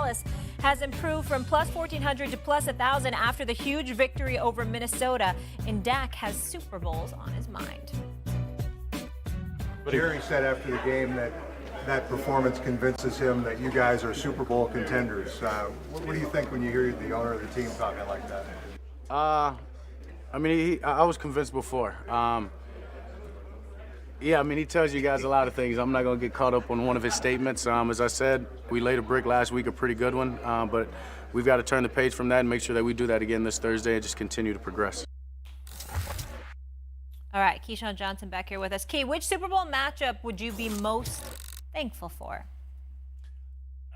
Dallas has improved from plus 1,400 to plus 1,000 after the huge victory over Minnesota. And Dak has Super Bowls on his mind. But Jerry said after the game that performance convinces him that you guys are Super Bowl contenders. What do you think when you hear the owner of the team talking like that? I mean, I was convinced before. Yeah, I mean, he tells you guys a lot of things. I'm not going to get caught up on one of his statements. As I said, we laid a brick last week, a pretty good one, but we've got to turn the page from that and make sure that we do that again this Thursday and just continue to progress. All right, Keyshawn Johnson back here with us. Key, which Super Bowl matchup would you be most thankful for?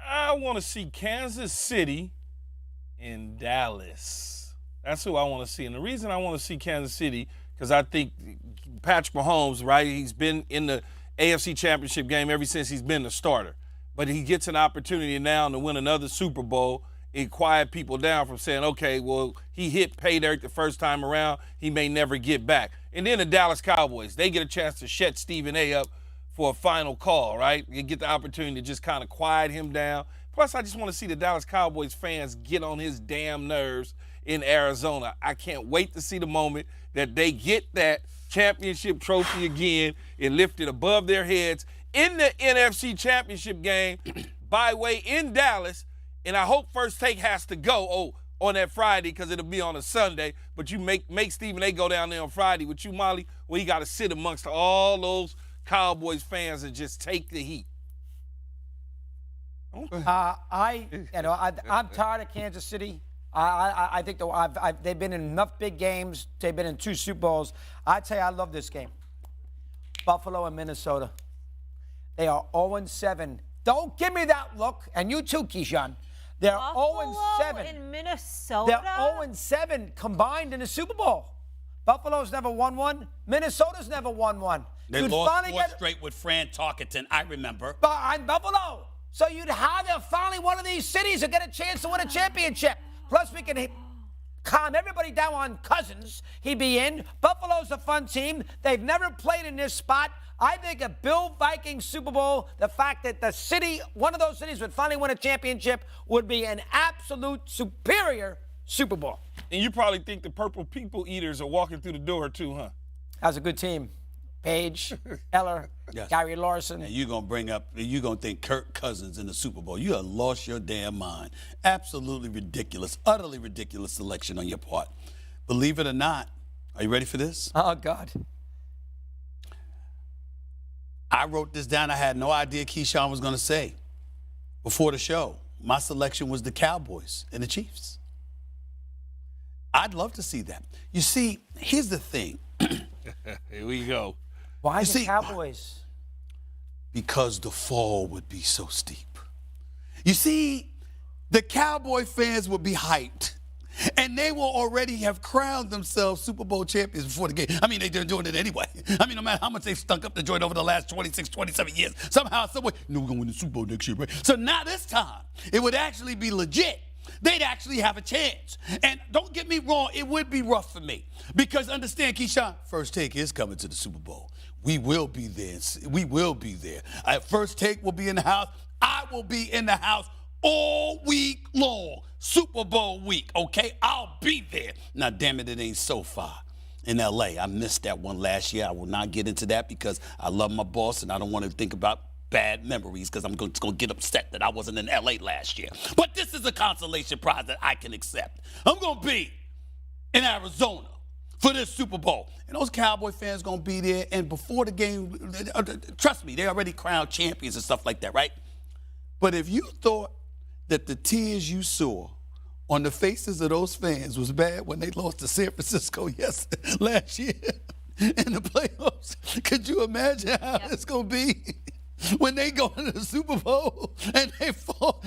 I want to see Kansas City and Dallas. That's who I want to see. And the reason I want to see Kansas City, because I think Patrick Mahomes, right, he's been in the AFC Championship game ever since he's been the starter. But he gets an opportunity now to win another Super Bowl and quiet people down from saying, okay, well, he hit pay dirt the first time around. He may never get back. And then the Dallas Cowboys, they get a chance to shut Stephen A. up for a final call, right? You get the opportunity to just kind of quiet him down. Plus, I just want to see the Dallas Cowboys fans get on his damn nerves in Arizona. I can't wait to see the moment that they get that championship trophy again and lift it above their heads in the NFC Championship game, by way in Dallas. And I hope First Take has to go on that Friday because it'll be on a Sunday. But you make Stephen A. go down there on Friday with you, Molly, where you got to sit amongst all those Cowboys fans and just take the heat. I'm tired of Kansas City. I think they've been in enough big games. They've been in 2 Super Bowls. I tell you, I love this game. Buffalo and Minnesota. They are 0-7. Don't give me that look. And you too, Keyshawn. They're 0-7 in Minnesota. They're 0-7 combined in the Super Bowl. Buffalo's never won one. Minnesota's never won one. They lost 4 straight with Fran Tarkenton, I remember. But I'm Buffalo. So you'd have finally one of these cities to get a chance to win a championship. Plus, we can calm everybody down on Cousins. He'd be in. Buffalo's a fun team. They've never played in this spot. I think a Bill Vikings Super Bowl, the fact that the city, one of those cities would finally win a championship, would be an absolute superior Super Bowl. And you probably think the Purple People Eaters are walking through the door too, huh? That's a good team. Page, Eller, yes. Gary Larson. And you're going to think Kirk Cousins in the Super Bowl. You have lost your damn mind. Absolutely ridiculous, utterly ridiculous selection on your part. Believe it or not, are you ready for this? Oh, God. I wrote this down. I had no idea Keyshawn was going to say before the show. My selection was the Cowboys and the Chiefs. I'd love to see that. You see, here's the thing. Here we go. Why the Cowboys? Because the fall would be so steep. You see, the Cowboy fans would be hyped. And they will already have crowned themselves Super Bowl champions before the game. I mean, they're doing it anyway. I mean, no matter how much they've stunk up the joint over the last 26, 27 years, somehow, someway, we're going to win the Super Bowl next year, right? So now this time, it would actually be legit. They'd actually have a chance. And don't get me wrong, it would be rough for me. Because understand, Keyshawn, First Take is coming to the Super Bowl. We will be there. We will be there. First Take will be in the house. I will be in the house all week long. Super Bowl week, okay? I'll be there. Now, damn it, it ain't so far in L.A. I missed that one last year. I will not get into that because I love my boss and I don't want to think about bad memories because I'm going to get upset that I wasn't in L.A. last year. But this is a consolation prize that I can accept. I'm going to be in Arizona for this Super Bowl. And those Cowboy fans going to be there. And before the game, trust me, they already crowned champions and stuff like that, right? But if you thought that the tears you saw on the faces of those fans was bad when they lost to San Francisco last year in the playoffs, could you imagine how it's going to be when they go into the Super Bowl and they fall?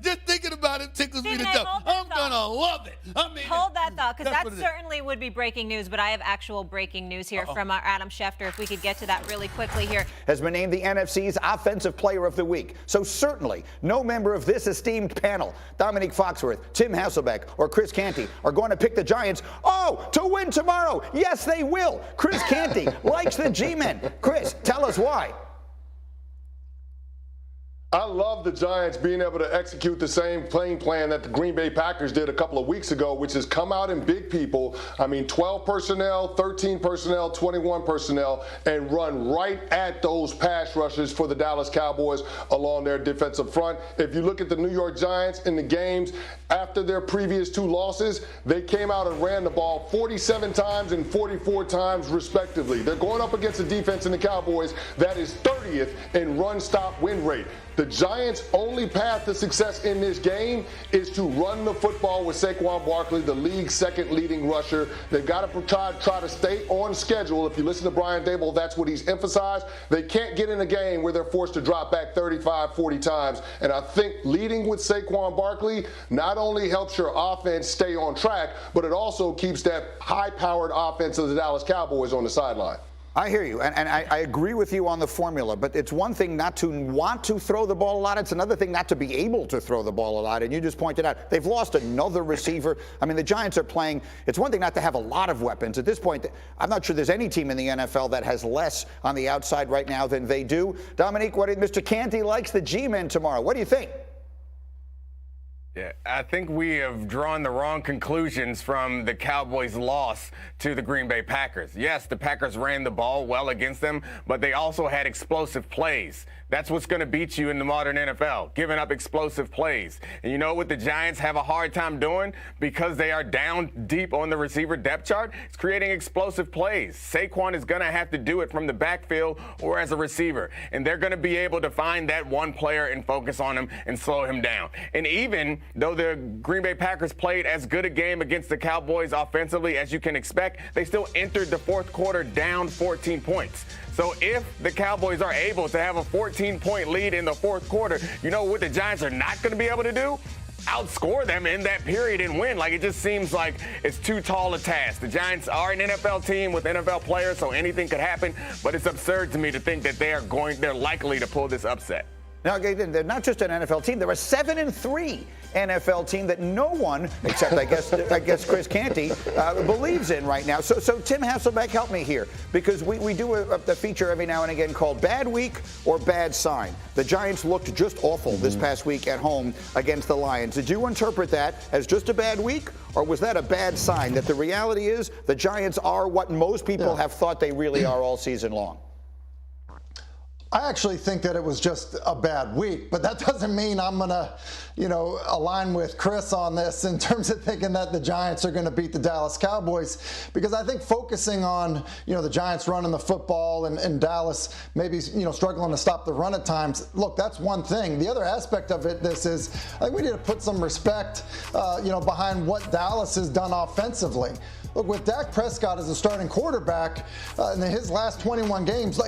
Just thinking about it tickles me to death. I'm going to love it. I mean, hold that thought, because that certainly would be breaking news, but I have actual breaking news here from our Adam Schefter, if we could get to that really quickly here. Has been named the NFC's Offensive Player of the Week. So certainly no member of this esteemed panel, Dominique Foxworth, Tim Hasselbeck, or Chris Canty, are going to pick the Giants, to win tomorrow. Yes, they will. Chris Canty likes the G-Men. Chris, tell us why. I love the Giants being able to execute the same playing plan that the Green Bay Packers did a couple of weeks ago, which is come out in big people. 12 personnel, 13 personnel, 21 personnel, and run right at those pass rushers for the Dallas Cowboys along their defensive front. If you look at the New York Giants in the games after their previous 2 losses, they came out and ran the ball 47 times and 44 times respectively. They're going up against a defense in the Cowboys that is 30th in run-stop win rate. The Giants' only path to success in this game is to run the football with Saquon Barkley, the league's second leading rusher. They've got to try to stay on schedule. If you listen to Brian Daboll, that's what he's emphasized. They can't get in a game where they're forced to drop back 35, 40 times. And I think leading with Saquon Barkley not only helps your offense stay on track, but it also keeps that high-powered offense of the Dallas Cowboys on the sideline. I hear you, and I agree with you on the formula, but it's one thing not to want to throw the ball a lot. It's another thing not to be able to throw the ball a lot, and you just pointed out they've lost another receiver. The Giants are playing. It's one thing not to have a lot of weapons. At this point, I'm not sure there's any team in the NFL that has less on the outside right now than they do. Dominique, Mr. Canty likes the G-men tomorrow. What do you think? Yeah, I think we have drawn the wrong conclusions from the Cowboys' loss to the Green Bay Packers. Yes, the Packers ran the ball well against them, but they also had explosive plays. That's what's going to beat you in the modern NFL, giving up explosive plays. And you know what the Giants have a hard time doing? Because they are down deep on the receiver depth chart, it's creating explosive plays. Saquon is going to have to do it from the backfield or as a receiver. And they're going to be able to find that one player and focus on him and slow him down. And even though the Green Bay Packers played as good a game against the Cowboys offensively as you can expect, they still entered the fourth quarter down 14 points. So if the Cowboys are able to have a 14-point lead in the fourth quarter, you know what the Giants are not going to be able to do? Outscore them in that period and win. It just seems like it's too tall a task. The Giants are an NFL team with NFL players, so anything could happen, but it's absurd to me to think that they're likely to pull this upset. Now, they're not just an NFL team. They're a 7-3 NFL team that no one, except I guess Chris Canty, believes in right now. So Tim Hasselbeck, help me here, because we do a feature every now and again called Bad Week or Bad Sign. The Giants looked just awful this past week at home against the Lions. Did you interpret that as just a bad week, or was that a bad sign that the reality is the Giants are what most people have thought they really are all season long? I actually think that it was just a bad week, but that doesn't mean I'm going to, align with Chris on this in terms of thinking that the Giants are going to beat the Dallas Cowboys, because I think focusing on, the Giants running the football and Dallas maybe, struggling to stop the run at times. Look, that's one thing. The other aspect of this is I think we need to put some respect, behind what Dallas has done offensively. Look, with Dak Prescott as a starting quarterback in his last 21 games,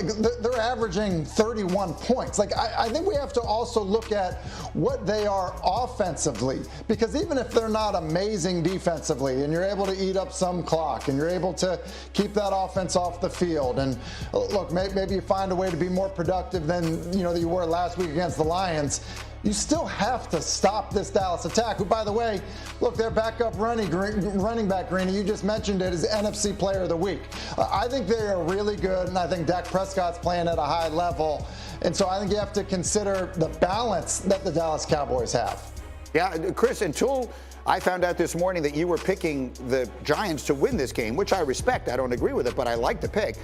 they're averaging 31 points. I think we have to also look at what they are offensively, because even if they're not amazing defensively and you're able to eat up some clock and you're able to keep that offense off the field, and look, maybe you find a way to be more productive than you were last week against the Lions, you still have to stop this Dallas attack, who, by the way, look, their backup running back, Greeny, you just mentioned it, is NFC Player of the Week. I think they are really good, and I think Dak Prescott's playing at a high level. And so I think you have to consider the balance that the Dallas Cowboys have. Yeah, Chris, until I found out this morning that you were picking the Giants to win this game, which I respect. I don't agree with it, but I like the pick.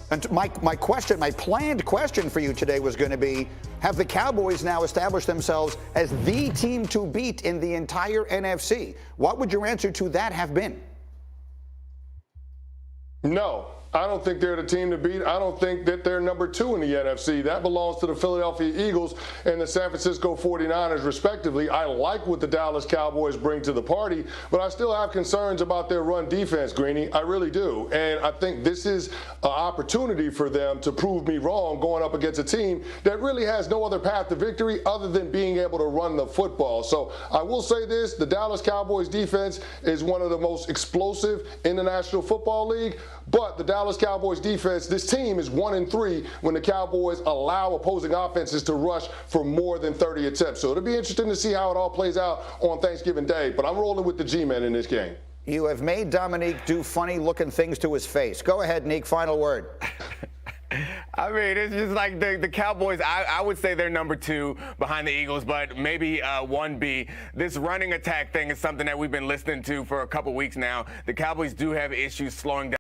And my planned question for you today was going to be, have the Cowboys now established themselves as the team to beat in the entire NFC? What would your answer to that have been? No. I don't think they're the team to beat. I don't think that they're number 2 in the NFC. That belongs to the Philadelphia Eagles and the San Francisco 49ers, respectively. I like what the Dallas Cowboys bring to the party, but I still have concerns about their run defense, Greeny. I really do. And I think this is an opportunity for them to prove me wrong going up against a team that really has no other path to victory other than being able to run the football. So I will say this, the Dallas Cowboys defense is one of the most explosive in the National Football League, but the Dallas Cowboys defense, this team is 1-3 when the Cowboys allow opposing offenses to rush for more than 30 attempts. So it'll be interesting to see how it all plays out on Thanksgiving Day. But I'm rolling with the G-men in this game. You have made Dominique do funny-looking things to his face. Go ahead, Nick. Final word. I mean, it's just like the Cowboys, I would say they're number 2 behind the Eagles, but maybe 1B. This running attack thing is something that we've been listening to for a couple weeks now. The Cowboys do have issues slowing down